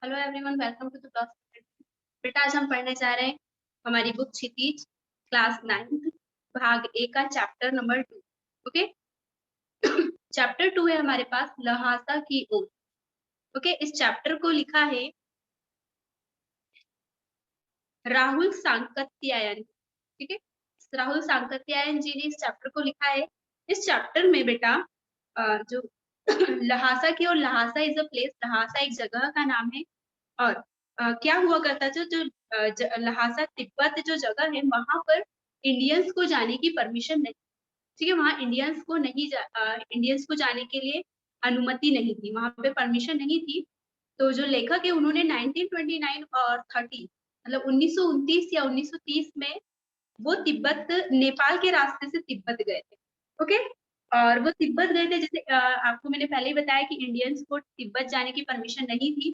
Hello everyone, welcome to the class. बेटा आज हम पढ़ने जा रहे हैं हमारी बुक क्षितिज क्लास 9 भाग ए का चैप्टर नंबर 2। ओके, चैप्टर 2 है हमारे पास लहासा की ओर। ओके, इस चैप्टर को लिखा है राहुल सांकृत्यायन। ठीक है, राहुल सांकृत्यायन जी ने इस चैप्टर को लिखा है। इस चैप्टर में बेटा जो लहासा की ओर, Lhasa is a place, Lhasa एक जगह का नाम है। और क्या हुआ करता था, जो लहासा तिब्बत जो जगह है वहां पर इंडियंस को जाने की परमिशन नहीं। ठीक है, वहां इंडियंस को जाने के लिए अनुमति नहीं थी, वहां पे परमिशन नहीं थी। तो जो लेखक है उन्होंने 1929 और 30 मतलब 1929 या 1930 में वो तिब्बत, नेपाल के रास्ते से तिब्बत गए थे। ओके, और वो तिब्बत गए थे, जैसे आपको मैंने पहले ही बताया कि इंडियंस को तिब्बत जाने की परमिशन नहीं थी।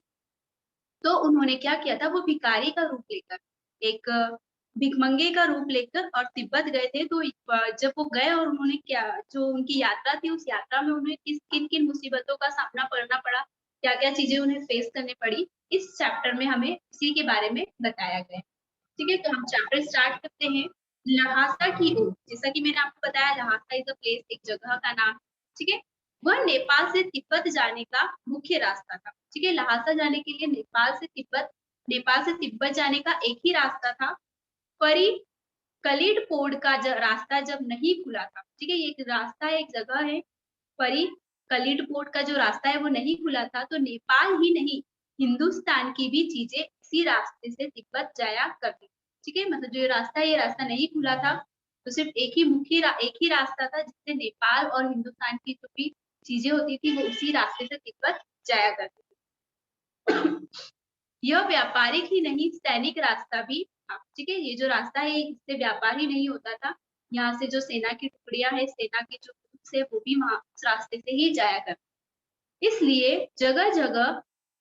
तो उन्होंने क्या किया था, वो भिखारी का रूप लेकर, एक भिखमंगे का रूप लेकर और तिब्बत गए थे। तो जब वो गए और उन्होंने क्या, जो उनकी यात्रा थी, उस यात्रा में उन्हें किन किन मुसीबतों का सामना करना पड़ा, क्या क्या चीजें उन्हें फेस करनी पड़ी, इस चैप्टर में हमें इसी के बारे में बताया गया है। ठीक है, तो हम चैप्टर स्टार्ट करते हैं। लहासा की ओर, जैसा कि मैंने आपको बताया, लहासा इज अ प्लेस, एक जगह का नाम। ठीक है, वह नेपाल से तिब्बत जाने का मुख्य रास्ता था। ठीक है, लहासा जाने के लिए नेपाल से तिब्बत जाने का एक ही रास्ता था। परी कलिड पोर्ट का रास्ता जब नहीं खुला था, ठीक है, ये एक रास्ता है, एक जगह है, परी कलिड पोर्ट का जो रास्ता है वो नहीं खुला था, तो नेपाल ही नहीं, हिंदुस्तान की भी चीजें इसी रास्ते से तिब्बत जाया करती। ठीक है, मतलब जो ये रास्ता है, ये रास्ता नहीं खुला था, तो सिर्फ एक ही रास्ता था जिससे नेपाल और हिंदुस्तान की जो भी चीजें होती थी वो उसी रास्ते से तिब्बत जाया करती थी। यह व्यापारिक ही नहीं, सैनिक रास्ता भी था। ठीक है, ये जो रास्ता है इससे व्यापार ही नहीं होता था, यहाँ से जो सेना की टुकड़ियां है, सेना के जो ग्रुप्स है, वो भी वहां उस रास्ते से ही जाया करते। इसलिए जगह जगह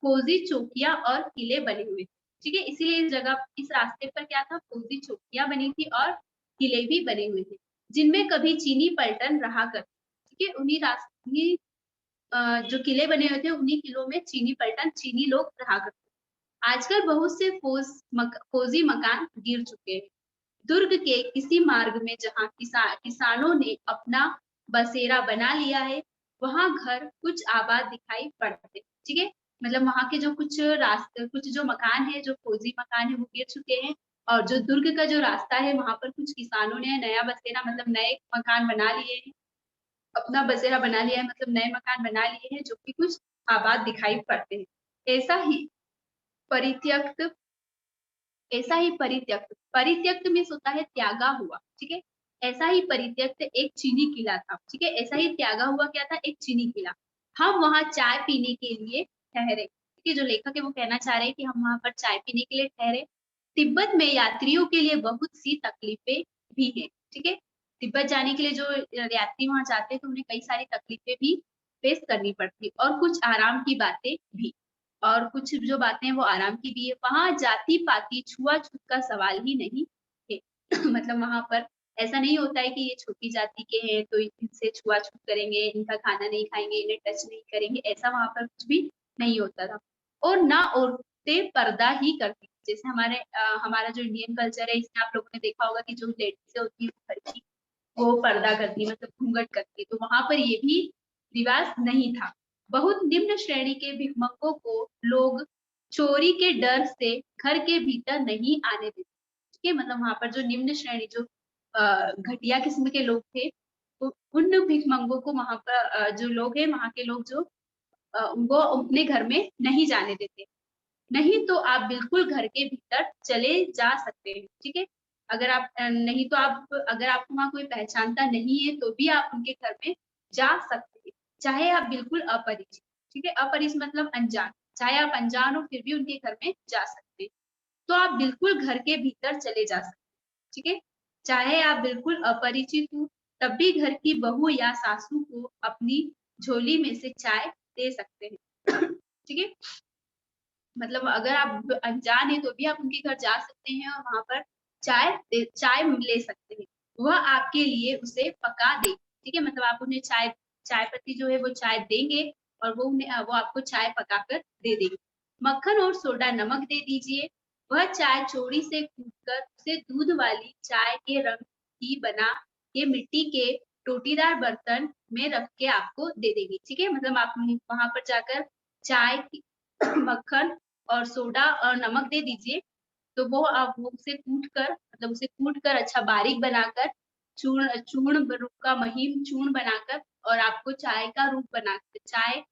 फौजी चौकियां और किले बने हुए थे। ठीक है, इसीलिए इस रास्ते पर क्या था, फौजी चौकियां बनी थी और किले भी बने हुए थे, जिनमें कभी चीनी पलटन रहा करते। ठीक है, उन्हीं जो किले बने हुए थे, उन्हीं किलों में चीनी लोग रहा करते। आजकल बहुत से फौजी मकान गिर चुके हैं। दुर्ग के किसी मार्ग में जहां किसानों ने अपना बसेरा बना लिया है, वहां घर कुछ आबाद दिखाई पड़ते। ठीक है, मतलब वहां के जो कुछ जो मकान है, जो फौजी मकान है, वो गिर चुके हैं। और जो दुर्ग का जो रास्ता है, वहां पर कुछ किसानों ने नया बसेरा, मतलब नए मकान बना लिए हैं, अपना बसेरा बना लिया है, मतलब नए मकान बना लिए हैं, जो कि कुछ आबाद दिखाई पड़ते हैं। परित्यक्त ऐसा ही परित्यक्त, परित्यक्त मीन्स होता है त्यागा हुआ। ठीक है, ऐसा ही परित्यक्त एक चीनी किला था। ठीक है, ऐसा ही त्यागा हुआ क्या था, एक चीनी किला। हम वहां चाय पीने के लिए ठहरे। ठीक है, जो लेखक है वो कहना चाह रहे हैं कि हम वहां पर चाय पीने के लिए ठहरे। तिब्बत में यात्रियों के लिए बहुत सी तकलीफें भी है। ठीक है, तिब्बत जाने के लिए जो यात्री वहां जाते हैं तो उन्हें कई सारी तकलीफें भी फेस करनी पड़ती, और कुछ आराम की बातें भी। और कुछ जो बातें हैं वो आराम की भी है। वहां जाति पाति छुआछूत का सवाल ही नहीं है। मतलब वहां पर ऐसा नहीं होता है कि ये छोटी जाति के हैं तो इनसे छुआछूत करेंगे, इनका खाना नहीं खाएंगे, इन्हें टच नहीं करेंगे, ऐसा वहां पर कुछ भी नहीं होता था। और ना औरतें पर्दा ही करती, जैसे हमारा जो इंडियन कल्चर है, इसमें आप लोगों ने देखा होगा कि जो लेडीज होती है घर की, वो पर्दा करती, मतलब घूंघट करती, तो वहां पर ये भी रिवाज नहीं था। बहुत निम्न श्रेणी के भिक्षुकों को लोग चोरी के डर से घर के भीतर नहीं आने देते। ठीक है, मतलब वहां पर जो निम्न श्रेणी, जो घटिया किस्म के लोग थे, तो उन भिक्षुकों को वहां पर जो लोग हैं, वहां के लोग जो उनको अपने घर में नहीं जाने देते। नहीं तो आप बिल्कुल घर के भीतर चले जा सकते हैं। ठीक है, नहीं तो आप, अगर आपको वहां कोई पहचानता नहीं है तो भी आप उनके घर में जा सकते हैं, चाहे आप बिल्कुल अपरिचित। ठीक है, अपरिचित मतलब अनजान, चाहे आप अनजान हो फिर भी उनके घर में जा सकते हैं। तो आप बिल्कुल घर के भीतर चले जा सकते हैं। ठीक है, चाहे आप बिल्कुल अपरिचित हो, तब भी घर की बहू या सासू को अपनी झोली में से चाय दे सकते हैं। ठीक है, मतलब अगर आप अनजान है तो भी आप उनके घर जा सकते हैं और वहां पर चाय ले सकते हैं। वह आपके लिए उसे पका दे। ठीक है, मतलब आप उन्हें चाय चाय पत्ती जो है वो चाय देंगे और वो आपको चाय पका कर दे देंगे। मक्खन और सोडा नमक दे दीजिए। वह चाय चोरी से कूटकर उसे दूध वाली चाय के रंग की बना के मिट्टी के टोटीदार बर्तन में रख के आपको दे देगी। ठीक है, मतलब आप वहां पर जाकर चाय मक्खन और सोडा और नमक दे दीजिए। तो वो आप वो उसे कूट कर, मतलब उसे कूट कर अच्छा बारीक बनाकर चूर्ण चूर्ण रूप का महीन चूर्ण बनाकर और आपको चाय का रूप बना चाय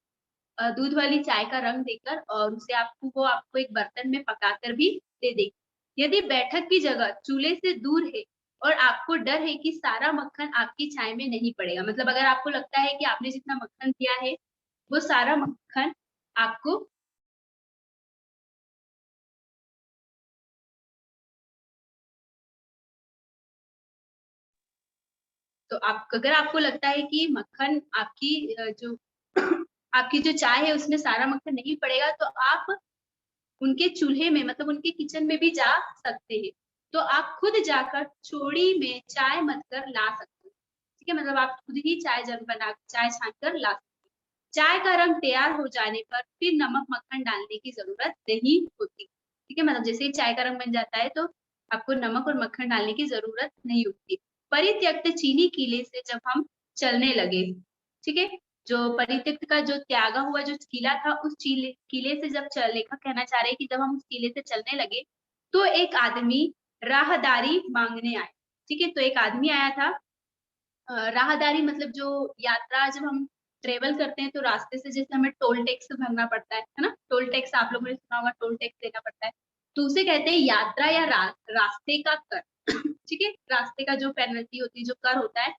दूध वाली चाय का रंग देकर और उसे आपको एक बर्तन में पकाकर भी दे देगी। यदि बैठक की जगह चूल्हे से दूर है और आपको डर है कि सारा मक्खन आपकी चाय में नहीं पड़ेगा, मतलब अगर आपको लगता है कि आपने जितना मक्खन दिया है वो सारा मक्खन आपको तो आप अगर आपको लगता है कि मक्खन जो आपकी जो चाय है उसमें सारा मक्खन नहीं पड़ेगा, तो आप उनके चूल्हे में, मतलब उनके किचन में भी जा सकते हैं। तो आप खुद जाकर छोड़ी में चाय मत कर ला सकते हैं। ठीक है, मतलब आप खुद ही चाय छान कर ला सकते हैं। चाय का रंग तैयार हो जाने पर फिर नमक मक्खन डालने की जरूरत नहीं होती। ठीक है, मतलब जैसे ही चाय का रंग बन जाता है तो आपको नमक और मक्खन डालने की जरूरत नहीं होती। परित्यक्त चीनी कीले से जब हम चलने लगे, ठीक है, जो परित्यक्त का जो त्यागा हुआ जो किला था, उस किले से जब लेखक कहना चाह रहे हैं कि जब हम उस किले से चलने लगे तो एक आदमी राहदारी मांगने आए। ठीक है, तो एक आदमी आया था। राहदारी मतलब जो यात्रा जब हम ट्रेवल करते हैं तो रास्ते से जैसे हमें टोल टैक्स भरना पड़ता है ना, टोल टैक्स आप लोगों ने सुना होगा, टोल टैक्स देना पड़ता है। तो उसे कहते हैं यात्रा या रास्ते का कर। ठीक है, रास्ते का जो पेनल्टी होती है, जो कर होता है,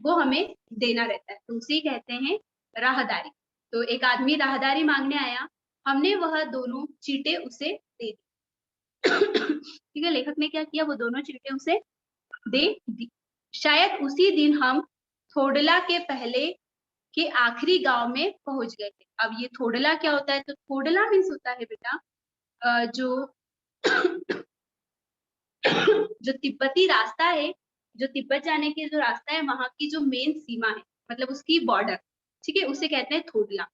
वो हमें देना रहता है, तो उसे कहते हैं राहदारी। तो एक आदमी राहदारी मांगने आया, हमने वह दोनों चीटे उसे दे दी। ठीक है, लेखक ने क्या किया, वो दोनों चीटे उसे दे दी। शायद उसी दिन हम थोडला के पहले के आखिरी गांव में पहुंच गए थे। अब ये थोडला क्या होता है, तो थोडला मीन्स होता है बेटा जो जो तिब्बती रास्ता है, जो तिब्बत जाने के जो रास्ता है, वहां की जो मेन सीमा है, मतलब उसकी बॉर्डर, ठीक है, उसे कहते हैं थोडला,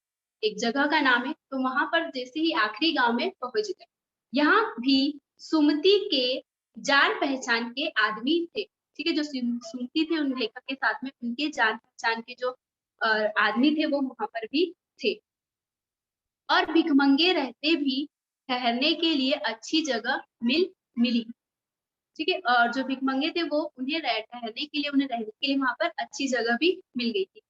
एक जगह का नाम है। तो वहां पर जैसे ही आखिरी गांव में पहुंच गए, यहाँ भी सुमति के जान पहचान के आदमी थे। ठीक है, जो सुमति थे उन लेखक के साथ में, उनके जान पहचान के जो आदमी थे वो वहां पर भी थे। और भिखमंगे रहते भी ठहरने के लिए अच्छी जगह मिली। ठीक है, और जो भिखमंगे थे वो उन्हें ठहरने के लिए, उन्हें रहने के लिए वहां पर अच्छी जगह भी मिल गई थी।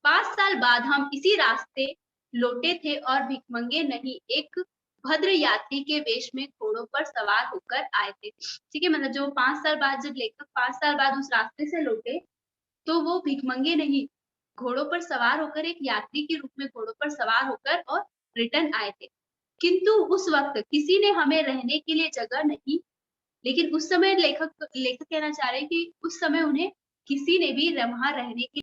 5 साल बाद हम इसी रास्ते लौटे थे और भिखमंगे नहीं, एक भद्र यात्री के वेश में घोड़ों पर सवार होकर आए थे। ठीक है, मतलब जो 5 साल बाद, जब लेखक 5 साल बाद उस रास्ते से लौटे, तो वो भिखमंगे नहीं, घोड़ों पर सवार होकर, एक यात्री के रूप में घोड़ों पर सवार होकर और रिटर्न आए थे। किंतु उस वक्त किसी ने हमें रहने के लिए जगह नहीं, लेकिन उस समय लेखक लेखक कहना चाह रहे हैं कि उस समय उन्हें किसी ने भी वहां रहने की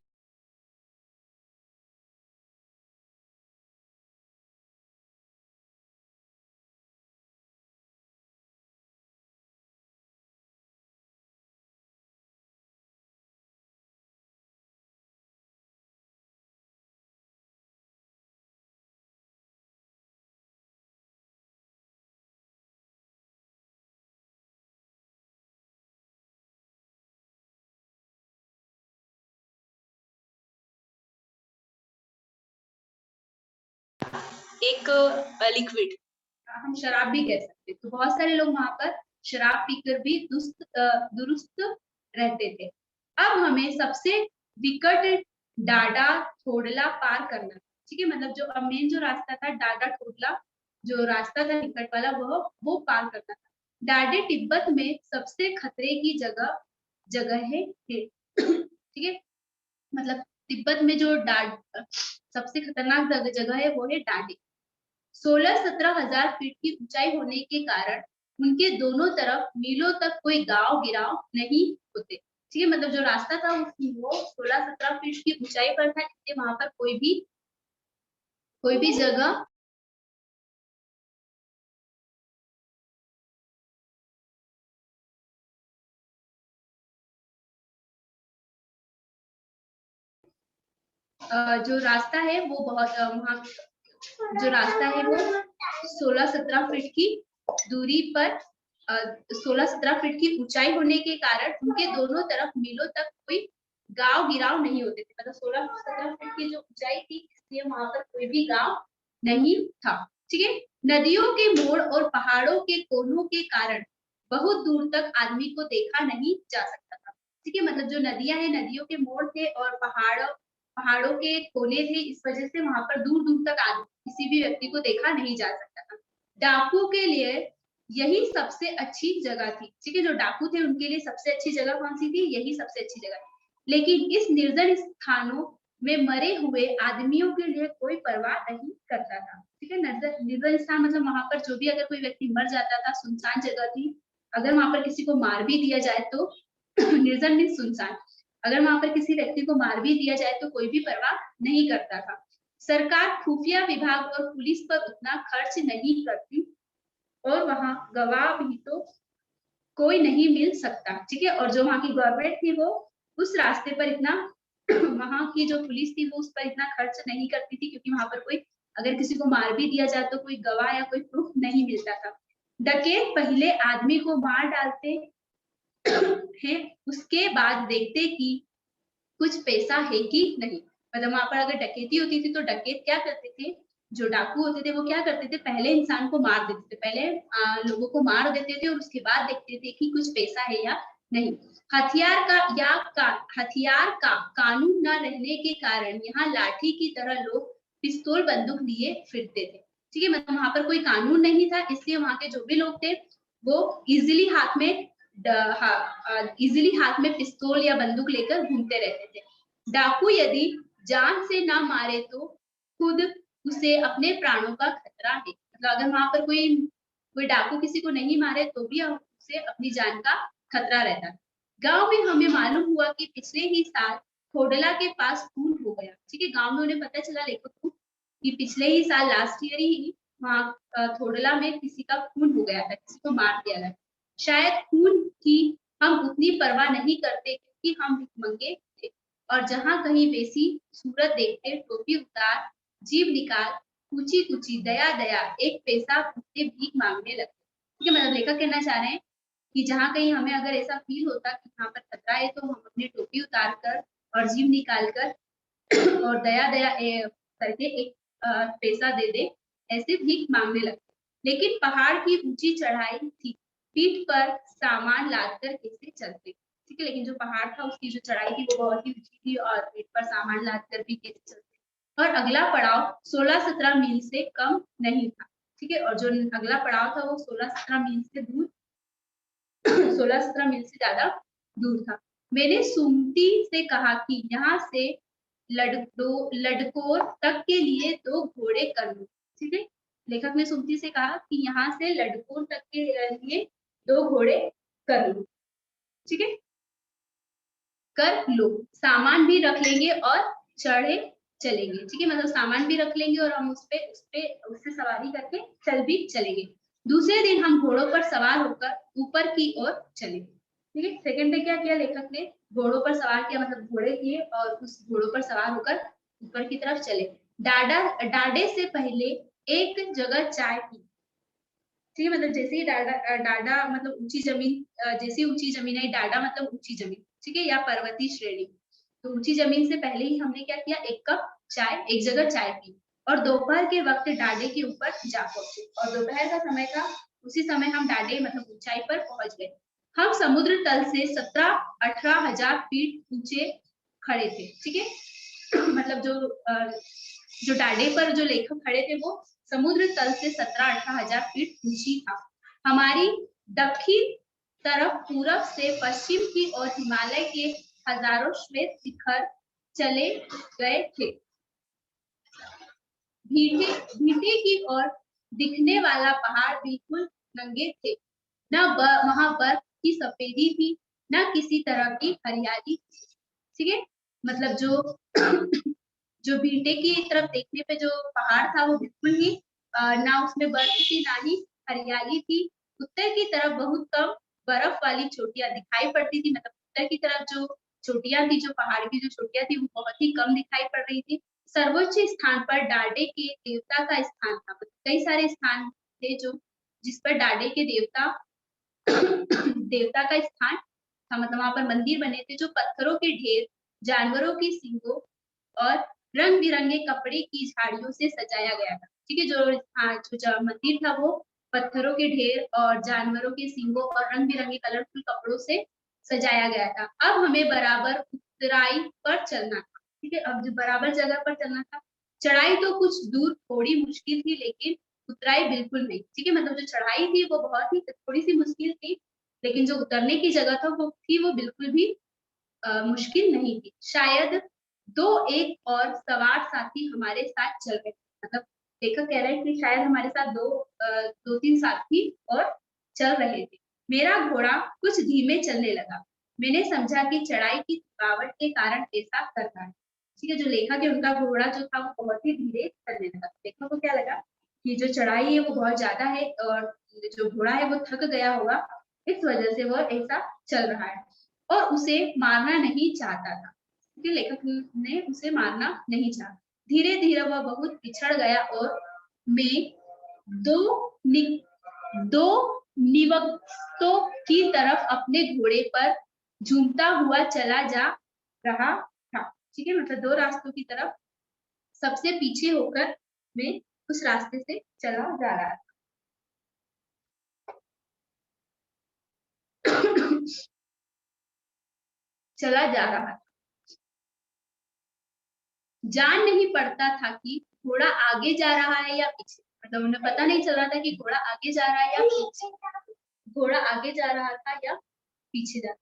एक लिक्विड, हम शराब भी कह सकते हैं। तो बहुत सारे लोग वहां पर शराब पीकर भी दुरुस्त रहते थे। अब हमें सबसे विकट डाडा थोडला पार करना। ठीक है, मतलब जो मेन जो रास्ता था डाडा थोडला, जो रास्ता था निकट वाला, वो पार करना था। डाडे तिब्बत में सबसे खतरे की जगह है। ठीक है, मतलब तिब्बत में जो सबसे खतरनाक जगह है वो है डाडे। 16-17 हजार फीट की ऊंचाई होने के कारण उनके दोनों तरफ मीलों तक कोई गांव गिराव नहीं होते। ठीक है, मतलब जो रास्ता था वो 16-17 फीट की ऊंचाई पर था, इसलिए वहां पर कोई भी जगह जो रास्ता है वो बहुत वहाँ जो रास्ता है वो 16-17 फीट की दूरी पर 16-17 फीट की ऊंचाई होने के कारण उनके दोनों तरफ मीलों तक कोई गांव गिराव नहीं होते थे। मतलब 16-17 फीट की जो ऊंचाई थी, इसलिए वहां पर कोई भी गांव नहीं था। ठीक है। नदियों के मोड़ और पहाड़ों के कोनों के कारण बहुत दूर तक आदमी को देखा नहीं जा सकता था। ठीक है। मतलब जो नदियां हैं, नदियों के मोड़ थे और पहाड़ों के कोने थे, इस वजह से वहां पर दूर दूर तक आदमी किसी भी व्यक्ति को देखा नहीं जा सकता था। डाकू के लिए यही सबसे अच्छी जगह थी। ठीक है। जो डाकू थे उनके लिए सबसे अच्छी जगह कौन सी थी? यही सबसे अच्छी जगह थी। लेकिन इस निर्जन स्थानों में मरे हुए आदमियों के लिए कोई परवाह नहीं करता था। ठीक है। निर्जन स्थान मतलब वहां पर जो भी अगर कोई व्यक्ति मर जाता था, सुनसान जगह थी, अगर वहां पर किसी को मार भी दिया जाए तो निर्जन मीन सुनसान, अगर वहां पर किसी व्यक्ति को मार भी दिया जाए तो कोई भी परवाह नहीं करता था। सरकार खुफिया विभाग और पुलिस पर उतना खर्च नहीं करती और वहां गवाह भी तो कोई नहीं मिल सकता। ठीक है। और जो वहां की गवर्नमेंट थी वो उस रास्ते पर इतना वहां की जो पुलिस थी वो उस पर इतना खर्च नहीं करती थी, क्योंकि वहां पर कोई अगर किसी को मार भी दिया जाए तो कोई गवाह या कोई प्रूफ नहीं मिलता था। डकैत पहले आदमी को मार डालते हैं, उसके बाद देखते कि कुछ पैसा है कि नहीं। मतलब वहां पर अगर डकैती होती थी तो डकैत क्या करते थे, जो डाकू होते थे वो क्या करते थे, पहले इंसान को मार देते थे, पहले लोगों को मार देते थे और उसके बाद देखते थे कि कुछ पैसा है या नहीं। हथियार का कानून न रहने के कारण यहाँ लाठी की तरह लोग पिस्तौल बंदूक लिए फिरते थे। ठीक है। मतलब वहां पर कोई कानून नहीं था, इसलिए वहां के जो भी लोग थे वो इजिली हाथ में पिस्तौल या बंदूक लेकर घूमते रहते थे। डाकू यदि जान से ना मारे तो खुद उसे अपने प्राणों का खतरा है। मतलब अगर वहां पर कोई डाकू किसी को नहीं मारे तो भी उसे अपनी जान का खतरा रहता है। गांव में हमें मालूम हुआ कि पिछले ही साल खोडला के पास खून हो गया। ठीक है। गांव में उन्हें पता चला लेखक को कि पिछले ही साल लास्ट ईयर ही वहां थोडला में किसी का खून हो गया था, किसी को मार दिया गया। शायद खून की हम उतनी परवाह नहीं करते क्योंकि हम भिखमंगे थे, और जहां कहीं वैसी सूरत देखते टोपी उतार, जीभ निकाल, कुची कुची दया दया एक पैसा पूछते भीख मांगने लगते। ठीक है। मतलब लेखक कहना चाह रहे हैं कि जहां कहीं हमें अगर ऐसा फील होता कि यहाँ पर खतरा है तो हम अपनी टोपी उतार कर और जीभ निकाल कर और दया दया करके एक पैसा दे दे, ऐसे भीख मांगने लगते। लेकिन पहाड़ की ऊंची चढ़ाई थी, पीठ पर सामान लाद कर कैसे चलते। ठीक है। लेकिन जो पहाड़ था उसकी जो चढ़ाई थी वो बहुत ही ऊंची थी और पीठ पर सामान लाद कर भी कैसे चलते। और अगला पड़ाव 16-17 मील से कम नहीं था। ठीक है। और जो अगला पड़ाव था वो 16-17 मील से दूर 16-17 मील से ज्यादा दूर था। मैंने सुमति से कहा कि यहाँ से लडकोर तक के लिए 2 घोड़े कर लो। ठीक है। लेखक ने सुमति से कहा कि यहाँ से लडकोर तक के लिए 2 घोड़े कर लो। ठीक है। कर लो, सामान भी रख लेंगे और चढ़े चलेंगे। ठीक है। मतलब सामान भी रख लेंगे और हम उससे सवारी करके चल भी चलेंगे। दूसरे दिन हम घोड़ों पर सवार होकर ऊपर की ओर चले। ठीक है। सेकंड डे क्या किया लेखक ने, घोड़ों पर सवार किया, मतलब घोड़े किए और उस घोड़ों पर सवार होकर ऊपर की तरफ चले। डाडे से पहले एक जगह चाय पी। ठीक है। मतलब जैसे ही डाडा मतलब ऊंची जमीन, जैसी ऊंची जमीन है, डाडा मतलब ऊंची जमीन। ठीक है। या पर्वतीय श्रेणी। तो ऊंची जमीन से पहले ही हमने क्या किया, एक कप चाय, एक जगह चाय पी और दोपहर के वक्त डाडे के ऊपर जा पहुंचे। और दोपहर का समय था, उसी समय हम डाडे मतलब ऊंचाई पर पहुंच गए। हम समुद्र तल से 17-18 हजार फीट ऊंचे खड़े थे। ठीक है। मतलब जो डाडे पर जो लेखक खड़े थे वो समुद्र तल से 17-18 हजार फीट ऊंची था। हमारी दक्षिण तरफ पूरब से पश्चिम की ओर हिमालय के हजारों श्वेत शिखर चले गए थे। भीटे की ओर दिखने वाला पहाड़ बिल्कुल नंगे थे। न वहां बर्फ की सफेदी थी, न किसी तरह की हरियाली। ठीक है। मतलब जो भीटे की तरफ देखने पे जो पहाड़ था वो बिल्कुल ही ना उसमें बर्फ थी ना ही हरियाली थी। उत्तर की तरफ बहुत कम बर्फ वाली चोटियां दिखाई पड़ती थी। मतलब उत्तर की तरफ जो चोटियां थी, जो पहाड़ की जो चोटियां थी वो बहुत ही कम दिखाई पड़ रही थी। सर्वोच्च स्थान पर डाडे के देवता का स्थान था। कई सारे स्थान थे जो जिस पर डाडे के देवता देवता का स्थान था, मतलब वहां पर मंदिर बने थे, जो पत्थरों के ढेर, जानवरों की सींगों और रंग बिरंगे कपड़े की झाड़ियों से सजाया गया था। ठीक है, जो मंदिर था वो पत्थरों के ढेर और जानवरों के सींगों और रंग बिरंगे कलरफुल कपड़ों से सजाया गया था। अब हमें बराबर उतराई पर चलना था। ठीक है, अब जो बराबर जगह पर चलना था। चढ़ाई तो कुछ दूर थोड़ी मुश्किल थी, लेकिन उतराई बिल्कुल नहीं। ठीक है, मतलब जो चढ़ाई थी वो बहुत ही थोड़ी सी मुश्किल थी, लेकिन जो उतरने की जगह था वो बिल्कुल भी मुश्किल नहीं थी। शायद दो एक और सवार साथी हमारे साथ चल रहे थे। मतलब लेखक कह रहे हैं कि शायद हमारे साथ दो तीन साथी और चल रहे थे। मेरा घोड़ा कुछ धीमे चलने लगा। मैंने समझा कि चढ़ाई की थकावट के कारण ऐसा कर रहा है। ठीक है, जो लेखक है उनका घोड़ा जो था वो बहुत ही धीरे चलने लगा। लेखक को क्या लगा कि जो चढ़ाई है वो बहुत ज्यादा है और जो घोड़ा है वो थक गया होगा, इस वजह से वह ऐसा चल रहा है और उसे मारना नहीं चाहता था। क्योंकि लेखक ने उसे मारना नहीं चाहा। धीरे धीरे वह बहुत पिछड़ गया और मैं दो नि, दो निवक्तों की तरफ अपने घोड़े पर झूमता हुआ चला जा रहा था। ठीक है, मतलब दो रास्तों की तरफ सबसे पीछे होकर मैं उस रास्ते से चला जा रहा था। चला जा रहा था। जान नहीं पड़ता था कि घोड़ा आगे जा रहा है या पीछे। मतलब उन्हें पता नहीं चल रहा था कि घोड़ा आगे जा रहा है या पीछे, घोड़ा आगे जा रहा था या पीछे जा रहा।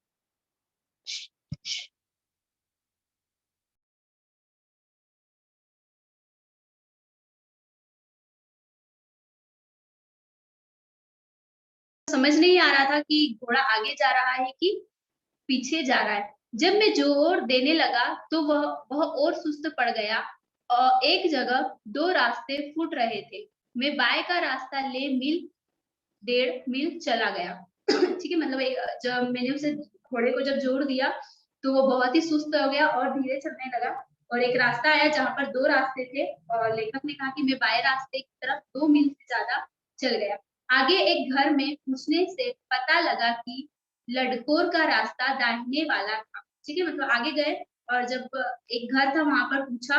समझ नहीं आ रहा था कि घोड़ा आगे जा रहा है कि पीछे जा रहा है। जब मैं जोर देने लगा तो वह और सुस्त पड़ गया और एक जगह दो रास्ते फूट रहे थे। मैं बाएं का रास्ता ले मील 1.5 मील चला गया। ठीक है, मतलब जब मैंने उसे घोड़े को जब जोर दिया तो वो बहुत ही सुस्त हो गया और धीरे चलने लगा। और एक रास्ता आया जहाँ पर दो रास्ते थे और लेखक ने कहा कि मैं बाएं रास्ते की तरफ 2 मील से ज्यादा चल गया। आगे एक घर में पूछने से पता लगा कि लडकोर का रास्ता दाहिने वाला था। ठीक है, मतलब आगे गए और जब एक घर था वहां पर पूछा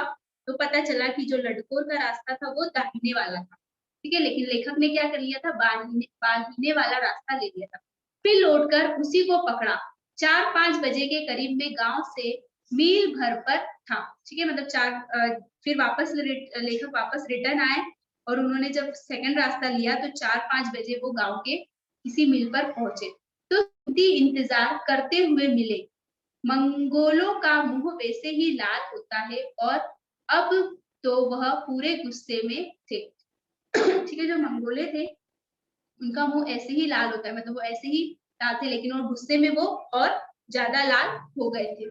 तो पता चला कि जो लडकोर का रास्ता था वो दाहिने वाला था। ठीक है, लेकिन लेखक ने क्या कर लिया था, बागीने वाला रास्ता ले लिया था। फिर लौटकर उसी को पकड़ा। 4-5 बजे के करीब में गांव से मील भर पर था। ठीक है, मतलब फिर वापस लेखक वापस रिटर्न आए और उन्होंने जब सेकंड रास्ता लिया तो 4-5 बजे वो गांव के किसी मील पर पहुंचे। तो इंतजार करते हुए मिले। मंगोलों का मुंह वैसे ही लाल होता है और अब तो वह पूरे गुस्से में थे। ठीक है, जो मंगोले थे उनका मुंह ऐसे ही लाल होता है, मतलब वो ऐसे ही लाल थे, लेकिन और गुस्से में वो और ज्यादा लाल हो गए थे।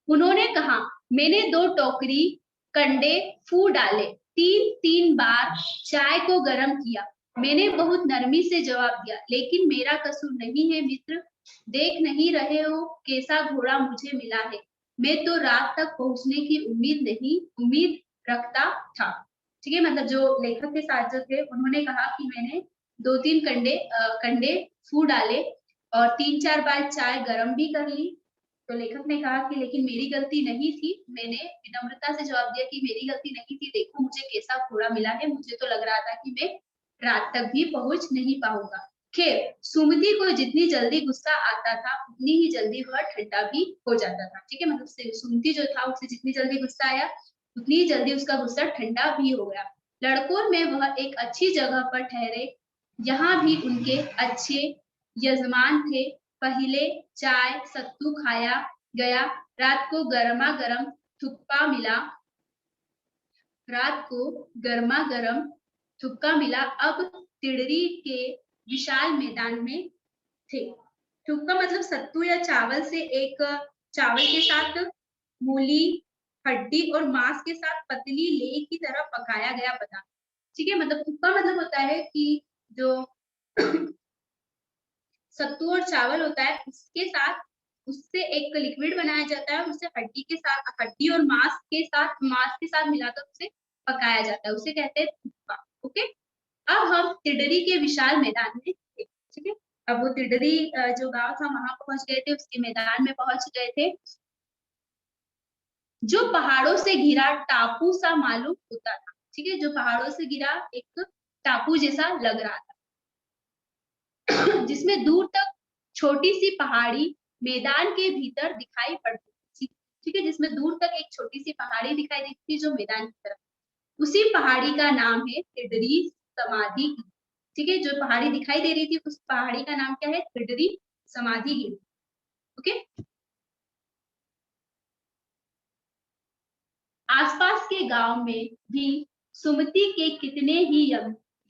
उन्होंने कहा, मैंने 2 टोकरी कंडे फू डाले, 3-3 बार चाय को गर्म किया। मैंने बहुत नरमी से जवाब दिया, लेकिन मेरा कसूर नहीं है मित्र। देख नहीं रहे हो कैसा घोड़ा मुझे मिला है। मैं तो रात तक पहुंचने की उम्मीद रखता था। ठीक है, मतलब जो लेखक के साथ जो थे उन्होंने कहा कि मैंने 2-3 कंडे फू डाले और 3-4 बार चाय गर्म भी कर ली। तो लेखक ने कहा कि लेकिन मेरी गलती नहीं थी। मैंने विनम्रता से जवाब दिया कि मेरी गलती नहीं थी, देखो मुझे कैसा घोड़ा मिला है। मुझे तो लग रहा था कि मैं रात तक भी पहुंच नहीं पाऊंगा। खैर, सुमति को जितनी जल्दी गुस्सा आता था उतनी ही जल्दी वह ठंडा भी हो जाता था। ठीक है, मतलब सुमति जो था उसे जितनी जल्दी गुस्सा आया उतनी ही जल्दी उसका गुस्सा ठंडा भी हो गया। लड़कों में वह एक अच्छी जगह पर ठहरे। यहाँ भी उनके अच्छे यजमान थे। पहले चाय सत्तू खाया गया। रात को गर्मा गर्म थुक्पा मिला। रात को गर्मा गर्म थुक्का मिला। अब तिड़री के विशाल मैदान में थे। थुक्का मतलब सत्तू या चावल से एक चावल के साथ मूली, हड्डी और मांस के साथ पतली लेह की तरह पकाया गया पदार्थ। ठीक है, मतलब थुक्का मतलब होता है कि जो सत्तू और चावल होता है, उसके साथ उससे एक लिक्विड बनाया जाता है, उसे हड्डी के साथ, हड्डी और मांस के साथ मिलाकर उसे पकाया जाता है, उसे कहते हैं थुक्पा। ओके, अब हम तिडरी के विशाल मैदान में थे, ठीक है। अब वो तिडरी जो गांव था वहां पहुंच गए थे, उसके मैदान में पहुंच गए थे, जो पहाड़ों से घिरा टापू सा मालूम होता था, ठीक है, जो पहाड़ों से घिरा एक टापू जैसा लग रहा था, जिसमें दूर तक छोटी सी पहाड़ी मैदान के भीतर दिखाई पड़ती थी, ठीक है, जिसमें दूर तक एक छोटी सी पहाड़ी दिखाई देती थी जो मैदान की तरफ, उसी पहाड़ी का नाम है तिडरी समाधि, ठीक है, जो पहाड़ी दिखाई दे रही थी उस पहाड़ी का नाम क्या है, तिडरी समाधि गिरी। ओके, आसपास के गांव में भी सुमति के कितने ही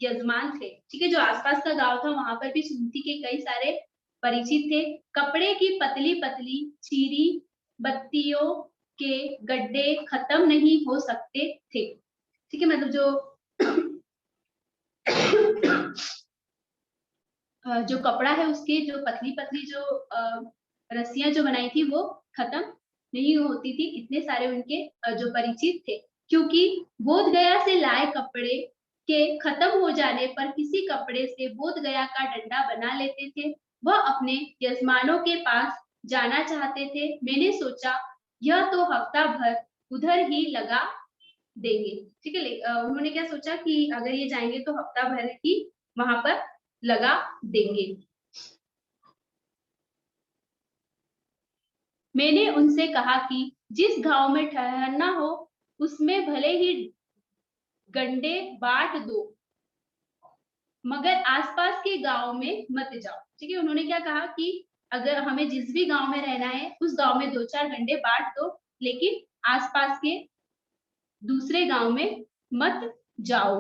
यजमान थे, ठीक है, जो आसपास का गांव था वहां पर भी सुमति के कई सारे परिचित थे। कपड़े की पतली पतली चीरी बत्तियों के गड्ढे खत्म नहीं हो सकते थे, ठीक है, मतलब जो जो कपड़ा है उसके जो पतली पतली जो रस्सियां जो बनाई थी वो खत्म नहीं होती थी, इतने सारे उनके जो परिचित थे, क्योंकि बोध गया से लाए कपड़े के खत्म हो जाने पर किसी कपड़े से बोध गया का डंडा बना लेते थे, वह अपने यजमानों के पास जाना चाहते थे। मैंने सोचा यह तो हफ्ता भर उधर ही लगा देंगे, ठीक है, उन्होंने क्या सोचा कि अगर ये जाएंगे तो हफ्ता भर ही वहां पर लगा देंगे। मैंने उनसे कहा कि जिस गांव में ठहरना हो उसमें भले ही गंडे बांट दो, मगर आसपास के गांव में मत जाओ, ठीक है, उन्होंने क्या कहा कि अगर हमें जिस भी गांव में रहना है उस गांव में 2-4 गंडे बांट दो, लेकिन आसपास के दूसरे गांव में मत जाओ।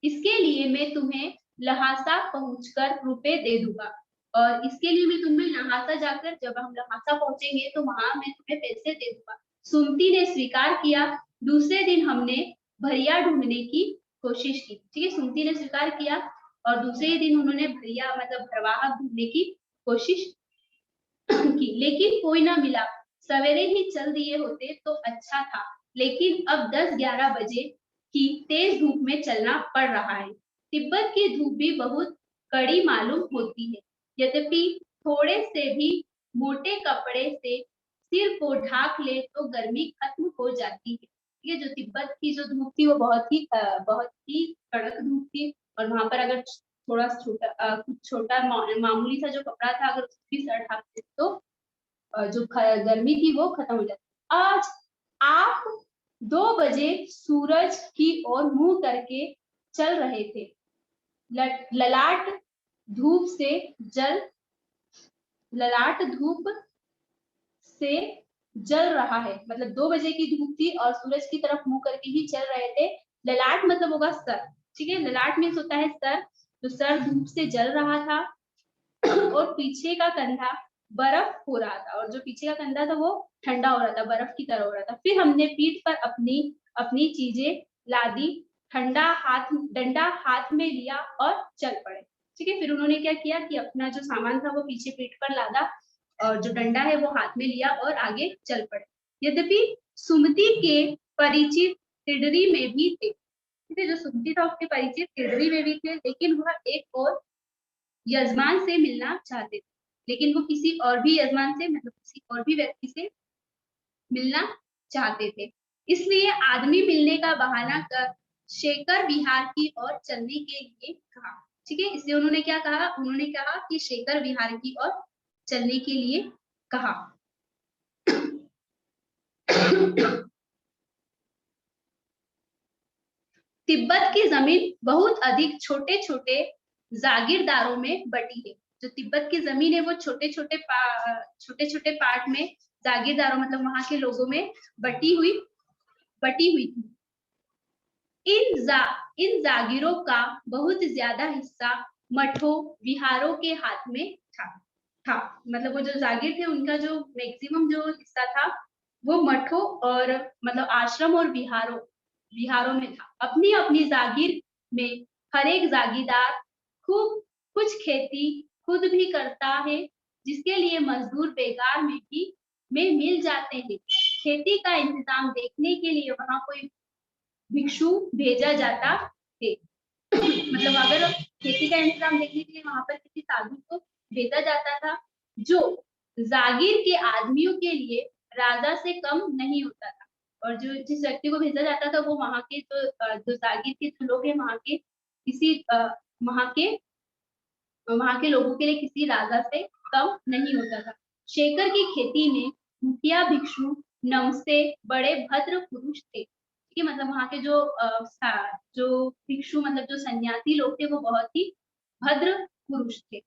इसके लिए मैं तुम्हें लहासा पहुंचकर रुपए दे दूंगा, और इसके लिए मैं तुम्हें लहासा जाकर, जब हम लहासा पहुंचेंगे तो वहां मैं तुम्हें पैसे दे दूंगा। सुमति ने स्वीकार किया। दूसरे दिन हमने भरिया ढूंढने की कोशिश की, ठीक है, सुमति ने स्वीकार किया और दूसरे दिन उन्होंने भरिया मतलब भरवाहक ढूंढने की कोशिश की, लेकिन कोई ना मिला। सवेरे ही चल दिए होते तो अच्छा था, लेकिन अब 10-11 बजे की तेज धूप में चलना पड़ रहा है। तिब्बत की धूप भी बहुत कड़ी मालूम होती है, यद्यपि थोड़े से भी मोटे कपड़े से सिर को ढाक ले तो गर्मी खत्म हो जाती है। ये जो तिब्बत की जो धूप थी वो बहुत ही कड़क धूप थी, और वहां पर अगर थोड़ा कुछ छोटा मामूली सा जो कपड़ा था अगर उसकी सर ढाकते तो जो गर्मी थी वो खत्म हो जाती। आज आप 2 बजे सूरज की ओर मुंह करके चल रहे थे, ललाट धूप से जल ललाट धूप से जल रहा है, मतलब 2 बजे की धूप थी और सूरज की तरफ मुंह करके ही चल रहे थे। ललाट मतलब होगा सर, ठीक है, ललाट मीन्स होता है सर, तो सर धूप से जल रहा था और पीछे का कंधा बर्फ हो रहा था, और जो पीछे का कंधा था वो ठंडा हो रहा था, बर्फ की तरह हो रहा था। फिर हमने पीठ पर अपनी अपनी चीजें लादी, डंडा हाथ में लिया और चल पड़े, ठीक है, फिर उन्होंने क्या किया कि अपना जो सामान था वो पीछे पीठ पर लादा और जो डंडा है वो हाथ में लिया और आगे चल पड़े। यद्यपि सुमति के परिचित तिडरी में भी थे, ठीक है, जो सुमति था उसके परिचित तिडरी में भी थे, लेकिन वह एक और यजमान से मिलना चाहते थे, लेकिन वो किसी और भी यजमान से मतलब किसी और भी व्यक्ति से मिलना चाहते थे। इसलिए आदमी मिलने का बहाना कर शेखर विहार की ओर चलने के लिए कहा, ठीक है, इसलिए उन्होंने क्या कहा, उन्होंने कहा कि शेखर विहार की ओर चलने के लिए कहा। तिब्बत की जमीन बहुत अधिक छोटे छोटे जागीरदारों में बटी है, जो तिब्बत की जमीन है वो छोटे छोटे पार्ट में जागीरदारों मतलब वहां के लोगों में बटी हुई थी। इन जागीरों का बहुत ज्यादा हिस्सा मठों विहारों के हाथ में था मतलब वो जो जागीर थे उनका जो मैक्सिमम जो हिस्सा था वो मठों और मतलब आश्रम और विहारों में था। अपनी अपनी जागीर में हर एक जागीरदार खूब कुछ खेती खुद भी करता है, जिसके लिए मजदूर बेगार में मिल जाते हैं। खेती का इंतजाम देखने के लिए वहां कोई भिक्षु भेजा जाता है। मतलब अगर खेती का इंतजाम देखने के लिए वहां पर किसी साधु को भेजा जाता था, जो जागीर के आदमियों के लिए राजा से कम नहीं होता था। और जो जिस व्यक्ति को भेजा जाता था वो वहां के जो जागीर के जो लोग हैं वहां के किसी वहां के लोगों के लिए किसी राजा से कम नहीं होता था। शेखर की खेती में मुखिया भिक्षु नमसे बड़े भद्र पुरुष थे। ठीक है, मतलब वहां के जो भिक्षु मतलब जो सन्यासी लोग थे वो बहुत ही भद्र पुरुष थे।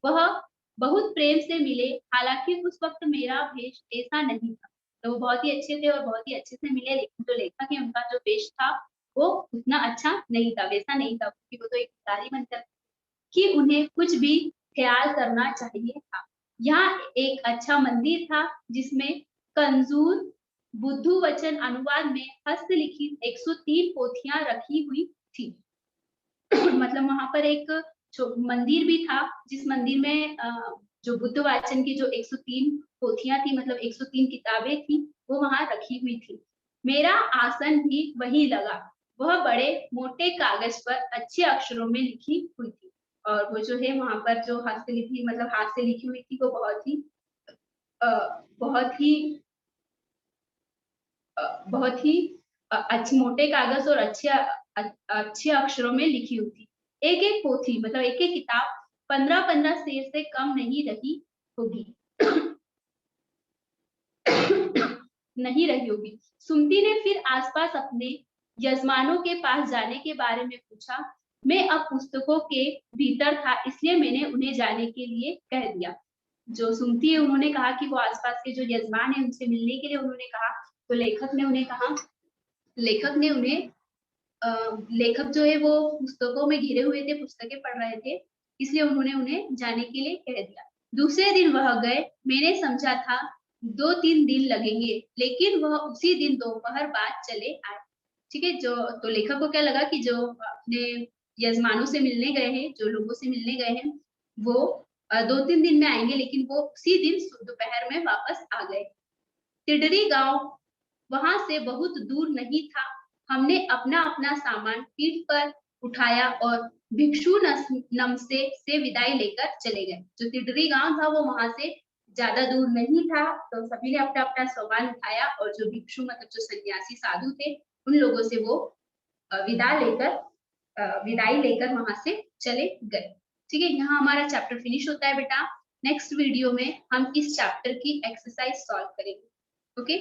वह बहुत प्रेम से मिले, हालांकि उस वक्त मेरा भेष ऐसा नहीं था। तो वो बहुत ही अच्छे थे और बहुत ही अच्छे से मिले, लेकिन जो लेखक है उनका जो वेश था वो उतना अच्छा नहीं था, वैसा नहीं था, क्योंकि वो तो एक भिखारी बनकर कि उन्हें कुछ भी ख्याल करना चाहिए था। यहाँ एक अच्छा मंदिर था जिसमें कंजूर बुद्धू वचन अनुवाद में हस्तलिखित 103 पोथियां रखी हुई थी। मतलब वहां पर एक मंदिर भी था जिस मंदिर में जो बुद्ध वाचन की जो 103 पोथियां थी, मतलब 103 किताबें थी, वो वहां रखी हुई थी। मेरा आसन भी वही लगा। वह बड़े मोटे कागज पर अच्छे अक्षरों में लिखी हुई थी। और वो जो है वहां पर जो हस्तलिखी मतलब हाथ से लिखी हुई थी वो बहुत ही बहुत ही अच्छे मोटे कागज और अच्छे अक्षरों में लिखी हुई थी। एक एक पोथी मतलब एक एक किताब 15-15 शेर से कम नहीं रही होगी। नहीं रही होगी। सुमति ने फिर आसपास अपने यजमानों के पास जाने के बारे में पूछा। मैं अब पुस्तकों के भीतर था, इसलिए मैंने उन्हें जाने के लिए कह दिया। जो सुमति है उन्होंने कहा कि वो आसपास के जो यजमान है उनसे मिलने के लिए उन्होंने कहा। तो लेखक ने उन्हें लेखक जो है वो पुस्तकों में घिरे हुए थे, पुस्तकें पढ़ रहे थे, इसलिए उन्होंने उन्हें जाने के लिए कह दिया। दूसरे दिन वह गए। मैंने समझा था 2-3 दिन लगेंगे, लेकिन वह उसी दिन दोपहर बाद चले आए। ठीक है, जो तो लेखक को क्या लगा कि जो अपने यजमानों से मिलने गए हैं, जो लोगों से मिलने गए हैं, वो 2-3 दिन में आएंगे, लेकिन वो उसी दिन दोपहर में वापस आ गए। तिडरी गांव वहां से बहुत दूर नहीं था। हमने अपना अपना सामान पीठ पर उठाया और भिक्षु नमसे से विदाई लेकर चले गए। जो तिडरी गांव था वो वहां से ज्यादा दूर नहीं था, तो सभी ने अपना अपना सामान उठाया और जो भिक्षु मतलब जो सन्यासी साधु थे उन लोगों से वो विदाई लेकर वहां से चले गए। ठीक है, यहाँ हमारा चैप्टर फिनिश होता है बेटा। नेक्स्ट वीडियो में हम इस चैप्टर की एक्सरसाइज सॉल्व करेंगे। ओके।